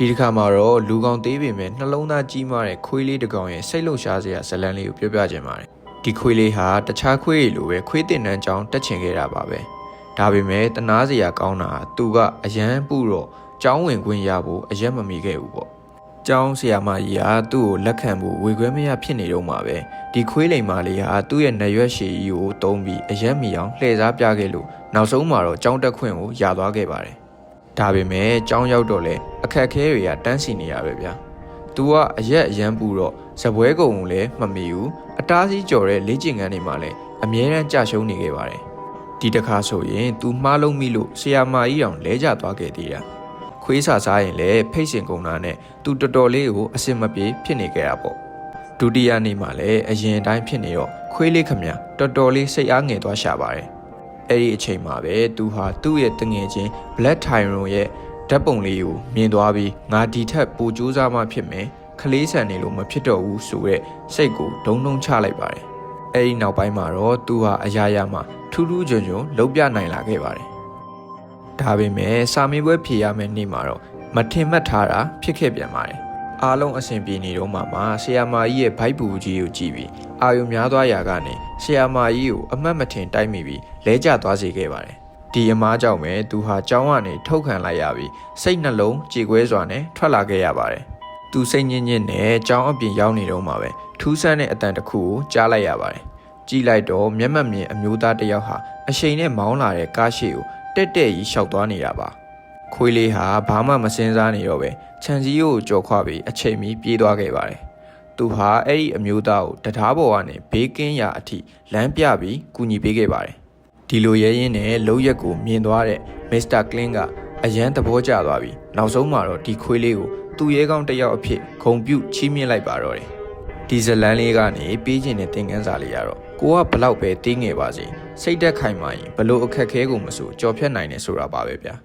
ဒီတစ်ခါမှာတော့လူကောင်သေးပေမဲ့နှလုံးသားကြီးမားတဲ့ခွေးလေးတစ်ကောင်ရဲ့စိတ်လှုပ်ရှားစရာဇလန်းလေးကိုပြောပြခြင်းပါတယ်ဒီခွေးလေးဟာတခြားခွေးတွေလိုပဲခွေးတင်တန်းကြောင်းတက်ချင်ခဲ့တာပါပဲဒါပေမဲ့တနာစရာကောင်းတာသူကအရန်ပူတော့ကျောင်းဝင်ခွင့်ရဖို့အရက်မမီခဲ့ဘူးပေါ့ကျောင်းဆရာမကြီးကသူ့ကိုလက်ခံဖို့ဝေခွဲမရဖြစ်နေတော့မှာပဲဒီခွေးလိမ်မာလေးဟာသူ့ရဲ့နရွက်ရှည်ကြီးကိုတုံးပြီးအရက်မီအောင်လှည့်စားပြခဲ့လို့နောက်ဆုံးမှာတော့ကျောင်းတက်ခွင့်ကိုရသွားခဲ့ပါတယ်ဒါပေမဲ့ကျောင်းရောက်တော့လေအခက်ခဲတွေကတန်းစီနေရပဲဗျာသူကအရက်အရန်ပူတော့ဇပွဲကုံကိုလည်းမမီဘူးအတားစီးကြော်တဲ့လေ့ကျင့်ခန်းတွေမှာလည်းအမြဲတမ်းကြာရှုံးနေခဲ့ပါတယ်ဒီတစ်ခါဆိုရင်သူမှားလုံးမိလို့ဆရာမကြီးအောင်လဲကျသွားခဲ့သေးတာခွေးစာစားရင်လည်းဖိတ်စင်ကုန်တာနဲ့သူတော်တော်လေးကိုအစင်မပြေဖြစ်နေခဲ့တာပေါ့ဒုတိယနေ့မှာလည်းအရင်တိုင်းဖြစ်နေတော့ခွေးလေးခမတော်တော်လေးစိတ်အားငယ်သွားရှာပါတယ်အဲ့ဒီအချိန်မှာပဲသူဟာသူ့ရဲ့တငယ်ချင်း Black Tyron ရဲ့ဓာတ်ပုံလေးကိုမြင်သွားပြီးငါဒီထက်ပိုကြိုးစားမှဖြစ်မယ်ခလေးဆန်နေလို့မဖြစ်တော့ဘူးဆိုတဲ့စိတ်ကိုဒုံဒုံချလိုက်ပါတယ်အဲ့ဒီနောက်ပိုင်းမှာတော့သူဟာအရာရာမှာထူးထူးချွန်ချွန်လှုပ်ပြနိုင်လာခဲ့ပါတယ်ဒါပေမဲ့စာမေးပွဲဖြေရမယ့်နေ့မှာတော့မထင်မှတ်ထားတာဖြစ်ခဲ့ပြန်ပါတယ်အားလုံးအဆင်ပြေနေတော့မှဆရာမကြီးရဲ့ဘိုက်ပူကြီးကိုကြည့်ပြီးအာယုံများသွားရာကနေဆရာမကြီးကိုအမှတ်မထင်တိုက်မိပြီးလဲကျသွားစေခဲ့ပါတယ်ဒီအမားကြောင့်ပဲသူဟာကျောင်းကနေထုတ်ခံလိုက်ရပြီးစိတ်နှလုံးကြေကွဲစွာနဲ့ထွက်လာခဲ့ရပါတယ်သူစိတ်ညစ်ညစ်နဲ့ကျောင်းအပြင်ရောက်နေတော့မှပဲထူးဆန်းတဲ့အတန်တစ်ခုကိုကြားလိုက်ရပါတယ်ကြည့်လိုက်တော့မျက်မှတ်မြင်အမျိုးသားတစ်ယောက်ဟာအရှိန်နဲ့မောင်းလာတဲ့ကားရှိကိုတက်ကြီးရှောက်သွားနေတာပါခွေးလေးဟာဘာမှမစင်စားနေတော့ပဲခြံစည်းကိုကြော်ခွပြီးအချိန်မီပြေးသွားခဲ့ပါတယ်သူဟာအဲ့ဒီအမျိုးသားကိုတရားပေါ်ကနေဘေးကင်းရာအထိလမ်းပြပြီးကူညီပေးခဲ့ပါတယ်ဒီလိုရဲရင်းနဲ့လုံရက်ကိုမြင်သွားတဲ့မစ္စတာကလင်းကအရန်သဘောကျသွားပြီးနောက်ဆုံးမှာတော့ဒီခွေးလေးကိုသူ့ရဲကောင်းတစ်ယောက်အဖြစ်ဂုဏ်ပြုချီးမြှင့်လိုက်ပါတော့တယ်ဒီဇလန်းလေးကနေပေးခြင်းတဲ့သင်ခန်းစာလေးရတော့ကိုကဘလောက်ပဲတင်းငယ်ပါစေစိတ်သက်ခိုင်မာရင်ဘလို့အခက်ခဲကိုမဆိုကြော်ဖြတ်နိုင်တယ်ဆိုတာပါပဲဗျာ